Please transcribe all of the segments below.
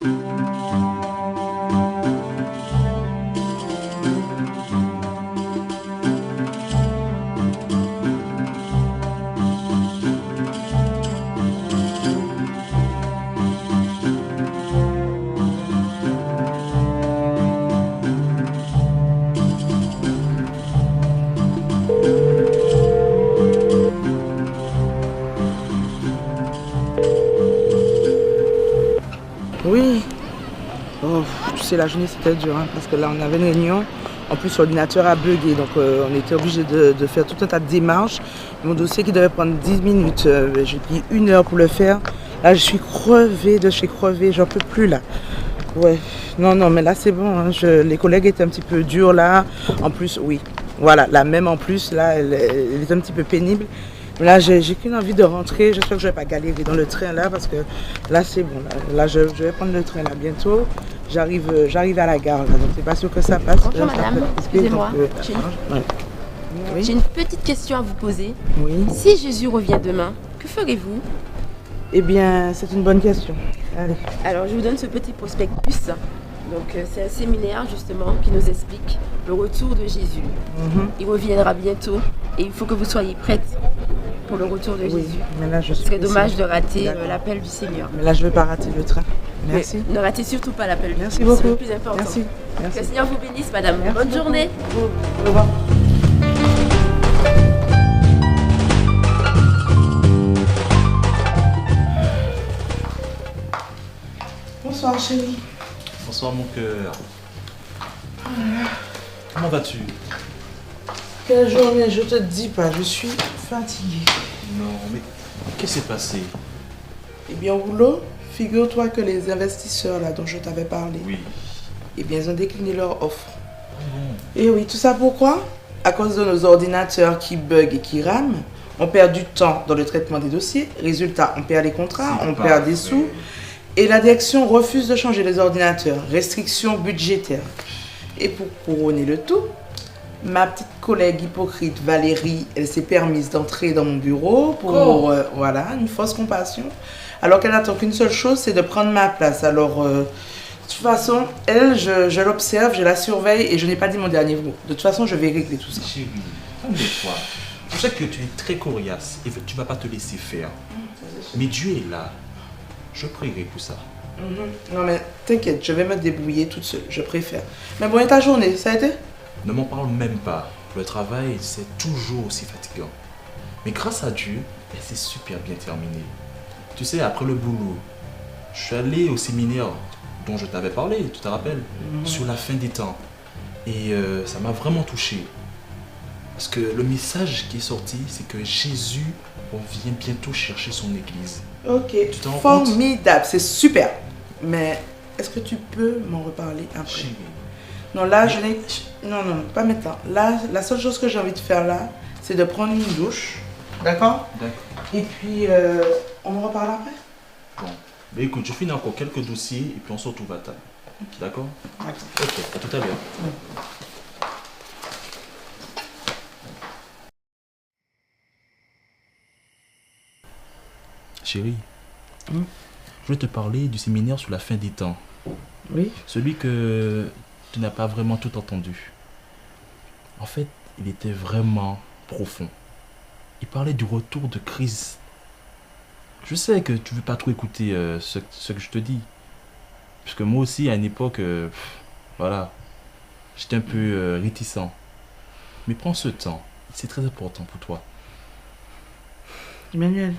Oui. Oh, tu sais, la journée c'était dur hein, parce que là on avait une réunion. En plus l'ordinateur a bugué, donc on était obligé de faire tout un tas de démarches. Mon dossier qui devait prendre 10 minutes, j'ai pris 1 heure pour le faire. Là je suis crevée de chez crevée, j'en peux plus là. Ouais, non, mais là c'est bon, hein, les collègues étaient un petit peu durs là. En plus, oui, voilà, la même en plus, là, elle est un petit peu pénible. Mais là, j'ai qu'une envie de rentrer. J'espère que je ne vais pas galérer dans le train là, parce que là c'est bon. Là, je vais prendre le train là bientôt. J'arrive à la gare là, donc c'est pas sûr que ça passe. Bonjour madame, excusez-moi. Ouais. Oui. J'ai une petite question à vous poser. Oui. Si Jésus revient demain, que ferez-vous? Eh bien, c'est une bonne question. Allez. Alors, je vous donne ce petit prospectus. Donc, c'est un séminaire justement qui nous explique le retour de Jésus. Il reviendra bientôt et il faut que vous soyez prête pour le retour de Oui, Jésus. mais là, je Ce suis serait dommage de rater D'accord. l'appel du Seigneur. Mais là, je ne vais pas rater le train. Merci. Mais ne ratez surtout pas l'appel du Merci Seigneur, c'est beaucoup. le plus important. Merci. Que le Seigneur vous bénisse, madame. Merci Bonne beaucoup. journée. Au revoir. Bonsoir chérie. Bonsoir mon cœur. Comment vas-tu? Quelle journée, je te dis pas, je suis fatiguée. Non, mais qu'est-ce qui s'est passé? Eh bien, au boulot, figure-toi que les investisseurs là dont je t'avais parlé, Oui. eh bien, ils ont décliné leur offre. Bon. Et oui, tout ça pourquoi? À cause de nos ordinateurs qui bug et qui rament. On perd du temps dans le traitement des dossiers. Résultat, on perd les contrats, on perd des sous. Et la direction refuse de changer les ordinateurs. Restrictions budgétaires. Et pour couronner le tout, ma petite collègue hypocrite Valérie, elle s'est permise d'entrer dans mon bureau pour voilà, une fausse compassion. Alors qu'elle n'attend qu'une seule chose, c'est de prendre ma place. Alors, de toute façon, elle, je l'observe, je la surveille et je n'ai pas dit mon dernier mot. De toute façon, je vais régler tout ça. Chérie, calme-toi. Je sais que tu es très coriace et tu ne vas pas te laisser faire. Mais Dieu est là. Je prierai pour ça. Non mais t'inquiète, je vais me débrouiller toute seule, je préfère. Mais bon, et ta journée, ça a été? Ne m'en parle même pas. Le travail, c'est toujours aussi fatigant. Mais grâce à Dieu, c'est super bien terminé. Tu sais, après le boulot, je suis allé au séminaire dont je t'avais parlé, tu te rappelles, sur la fin des temps. Et ça m'a vraiment touché. Parce que le message qui est sorti, c'est que Jésus vient bientôt chercher son église. Ok, Tu t'en rends compte? formidable, c'est super. Mais est-ce que tu peux m'en reparler après? Chérie. Non, là, je n'ai... Non, pas maintenant. Là, la seule chose que j'ai envie de faire là, c'est de prendre une douche. D'accord? D'accord. Et puis, on en reparle après? Bon. Mais écoute, je finis encore quelques dossiers et puis on se retrouve à table. D'accord? D'accord. Ok, à tout à l'heure. Chérie, je voulais te parler du séminaire sur la fin des temps. Oui? Celui que tu n'as pas vraiment tout entendu. En fait, il était vraiment profond. Il parlait du retour de Christ. Je sais que tu ne veux pas trop écouter ce que je te dis. Parce que moi aussi, à une époque, voilà, j'étais un peu réticent. Mais prends ce temps. C'est très important pour toi. Emmanuel,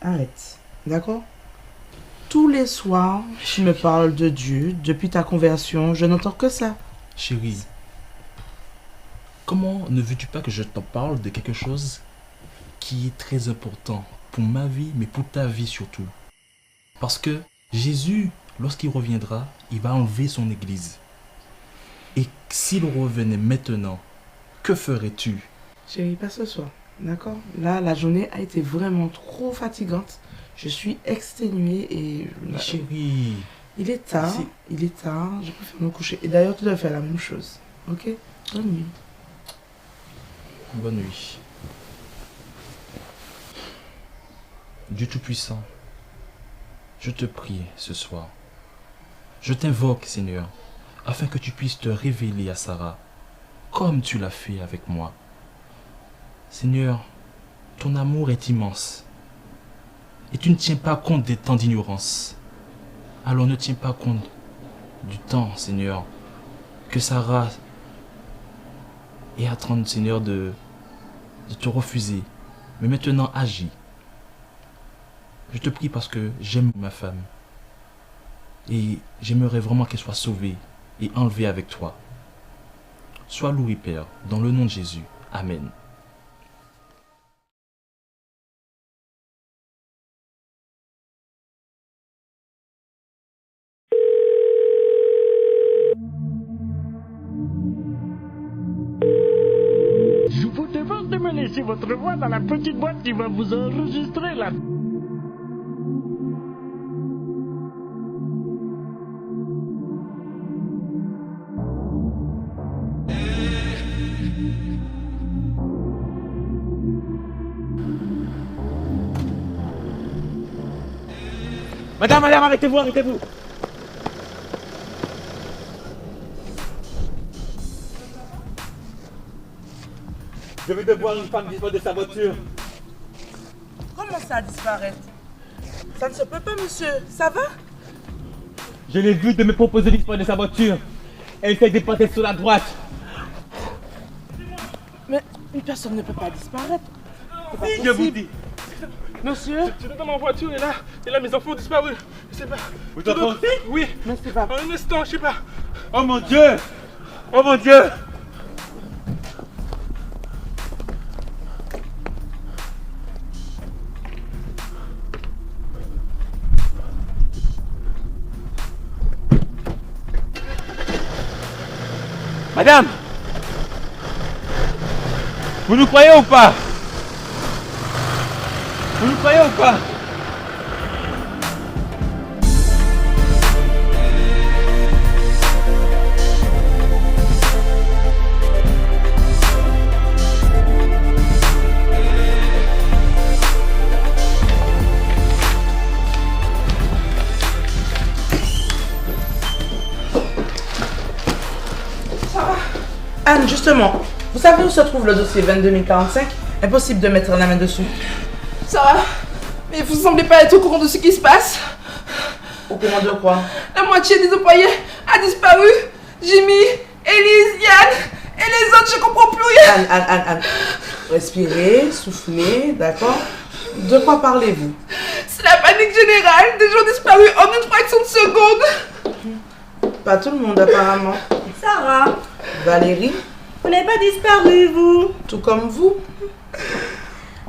arrête. D'accord? Tous les soirs, tu me parles de Dieu. Depuis ta conversion, je n'entends que ça. Chérie, comment ne veux-tu pas que je t'en parle de quelque chose qui est très important pour ma vie, mais pour ta vie surtout? Parce que Jésus, lorsqu'il reviendra, il va enlever son église. Et s'il revenait maintenant, que ferais-tu? Chérie, pas ce soir. D'accord? Là, la journée a été vraiment trop fatigante. Je suis exténuée et... Chérie, Il est tard. Il est tard. Je préfère me coucher. Et d'ailleurs, tu dois faire la même chose. Ok? Bonne nuit. bonne nuit. Dieu Tout-Puissant, je te prie ce soir. Je t'invoque, Seigneur, afin que tu puisses te révéler à Sarah, comme tu l'as fait avec moi. Seigneur, ton amour est immense. Et tu ne tiens pas compte des temps d'ignorance. Alors ne tiens pas compte du temps, Seigneur, que Sarah est en train, Seigneur, de te refuser. Mais maintenant, agis. Je te prie parce que j'aime ma femme. Et j'aimerais vraiment qu'elle soit sauvée et enlevée avec toi. Sois loué, Père, dans le nom de Jésus. Amen. Je vous demande de me laisser votre voix dans la petite boîte qui va vous enregistrer là. Madame, arrêtez-vous, arrêtez-vous. Je vais devoir une femme disparaître de sa voiture. Comment ça disparaître? Ça ne se peut pas, monsieur. Ça va? Je l'ai vue de me proposer de disparaître de sa voiture. Elle s'est dépassée sur la droite. Mais une personne ne peut pas disparaître. C'est pas Je vous possible. dis. Monsieur? J'étais dans ma voiture et là mes enfants ont disparu. Je sais pas. Vous enfants aussi? Oui. Mais c'est pas... En un instant, je sais pas. Oh mon Dieu! Oh mon Dieu! Madame! Vous nous croyez ou pas? Vous nous croyez ou pas? Anne, justement, vous savez où se trouve le dossier 22045? Impossible de mettre la main dessus. Sarah, mais vous semblez pas être au courant de ce qui se passe. Au courant de quoi? La moitié des employés a disparu. Jimmy, Elise, Yann et les autres, je comprends plus rien. Anne. Respirez, soufflez, d'accord? De quoi parlez-vous? C'est la panique générale. Des gens disparus en une fraction de seconde. Pas tout le monde apparemment. Sarah, Valérie, vous n'avez pas disparu, vous. tout comme vous.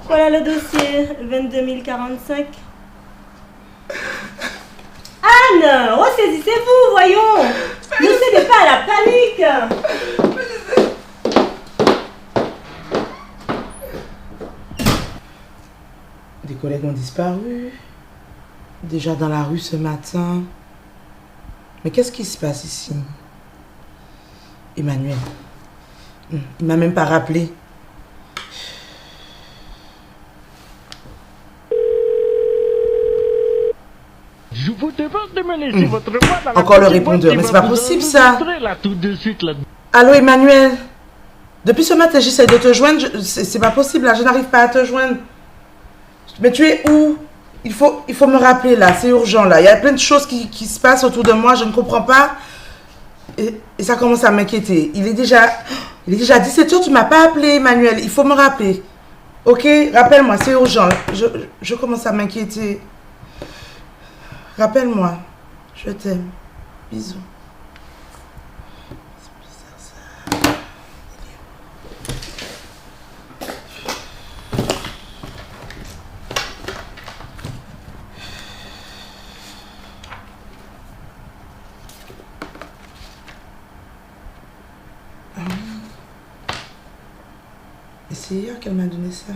Voilà le dossier 22045. Anne, ressaisissez-vous, voyons. Ne cédez pas à la panique. Des collègues ont disparu. Déjà dans la rue ce matin. Mais qu'est-ce qui se passe ici? Emmanuel. Il m'a même pas rappelé. Je vous demande de me laisser votre voix dans la Encore le petite boîte répondeur, qui mais va c'est pas vous possible, ça. enregistrer là tout de suite là. Allô Emmanuel? Depuis ce matin j'essaie de te joindre. C'est pas possible là, je n'arrive pas à te joindre. Mais tu es où? Il faut me rappeler là, c'est urgent là. Il y a plein de choses qui se passent autour de moi, je ne comprends pas. Et ça commence à m'inquiéter. Il est déjà 17h, tu m'as pas appelé Emmanuel. Il faut me rappeler. Ok? Rappelle-moi, c'est urgent. Je commence à m'inquiéter. Rappelle-moi. Je t'aime. Bisous. C'est bizarre ça. Et c'est hier qu'elle m'a donné ça.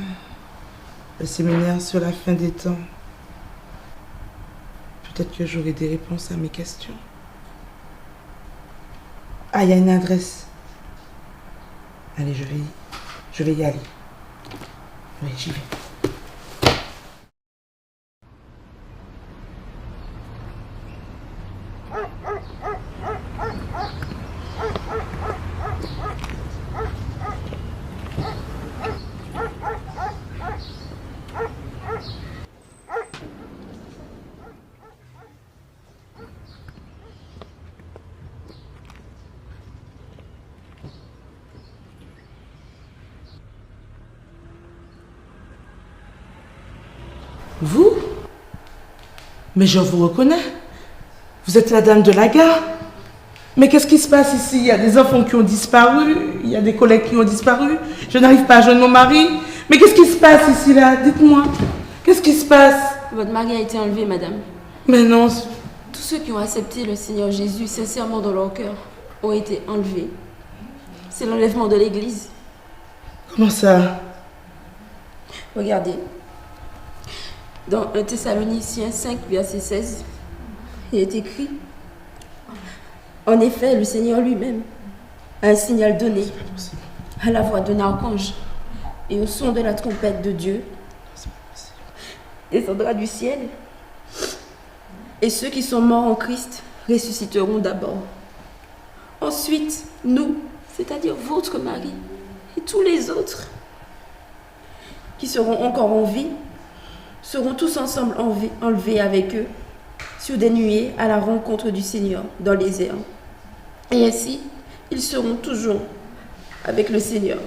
Le séminaire sur la fin des temps. Peut-être que j'aurai des réponses à mes questions. Ah, il y a une adresse. Allez, je vais y aller. Oui, j'y vais. Vous? Mais je vous reconnais. Vous êtes la dame de la gare. Mais qu'est-ce qui se passe ici? Il y a des enfants qui ont disparu, il y a des collègues qui ont disparu. Je n'arrive pas à joindre mon mari. Mais qu'est-ce qui se passe ici, là? Dites-moi. Qu'est-ce qui se passe? Votre mari a été enlevé, madame. Mais non. Tous ceux qui ont accepté le Seigneur Jésus sincèrement dans leur cœur ont été enlevés. C'est l'enlèvement de l'Église. Comment ça? Regardez. Dans 1 Thessaloniciens 5, verset 16, il est écrit: en effet, le Seigneur lui-même a un signal donné à la voix d'un archange et au son de la trompette de Dieu descendra du ciel, et ceux qui sont morts en Christ ressusciteront d'abord. Ensuite, nous, c'est-à-dire votre mari et tous les autres qui seront encore en vie, seront tous ensemble enlevés avec eux sur des nuées à la rencontre du Seigneur dans les airs. Et ainsi, ils seront toujours avec le Seigneur.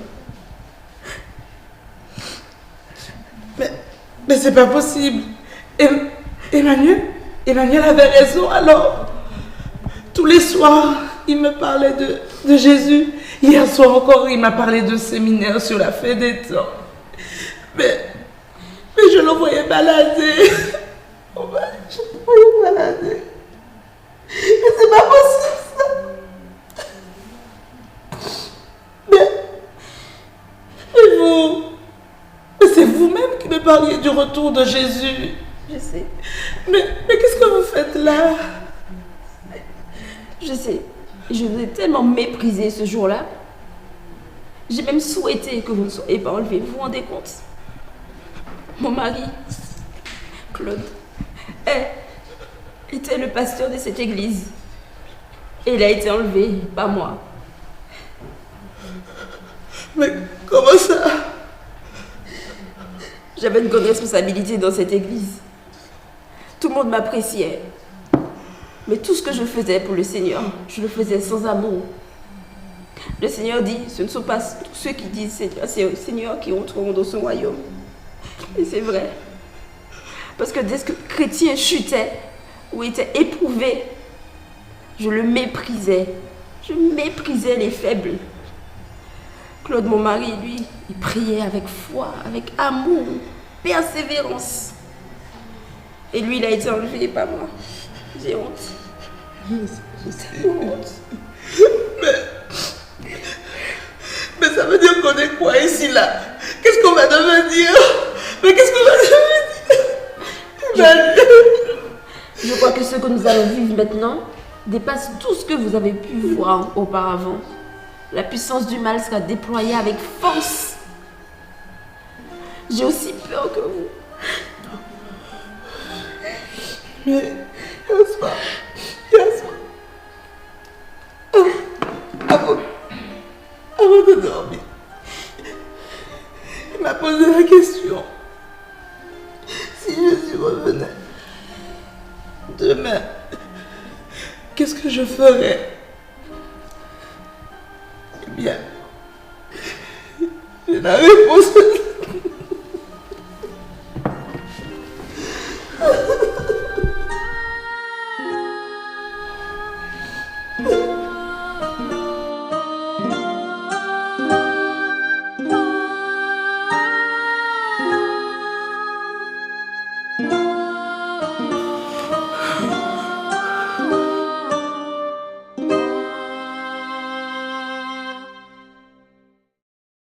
Mais c'est pas possible. Emmanuel avait raison alors. Tous les soirs, il me parlait de Jésus. Hier soir encore, il m'a parlé de séminaire sur la fin des temps. Mais je le voyais balader. Je le voyais balader. Mais c'est pas possible ça. Mais vous, mais c'est vous-même qui me parliez du retour de Jésus. Je sais. Mais qu'est-ce que vous faites là? Je sais. Je vous ai tellement méprisé ce jour-là. J'ai même souhaité que vous ne soyez pas enlevé. Vous vous rendez compte? Mon mari, Claude, était le pasteur de cette église. Et il a été enlevé, pas moi. Mais comment ça? J'avais une grande responsabilité dans cette église. Tout le monde m'appréciait. Mais tout ce que je faisais pour le Seigneur, je le faisais sans amour. Le Seigneur dit, ce ne sont pas tous ceux qui disent Seigneur, c'est au Seigneur qui entreront dans son royaume. Et c'est vrai. Parce que dès que le chrétien chutait ou était éprouvé, je le méprisais. Je méprisais les faibles. Claude, mon mari, lui, il priait avec foi, avec amour, persévérance. Et lui, il a été enlevé, pas moi. J'ai honte. J'ai honte. Mais ça veut dire qu'on est quoi ici, là? Qu'est-ce qu'on va devenir? Mais qu'est-ce qu'on va devenir? Je crois que ce que nous allons vivre maintenant dépasse tout ce que vous avez pu voir auparavant. La puissance du mal sera déployée avec force. J'ai aussi peur que vous. Mais, Yasma, avant de dormir, il m'a posé la question. Si Jésus revenait demain, qu'est-ce que je ferais? Eh bien, j'ai la réponse.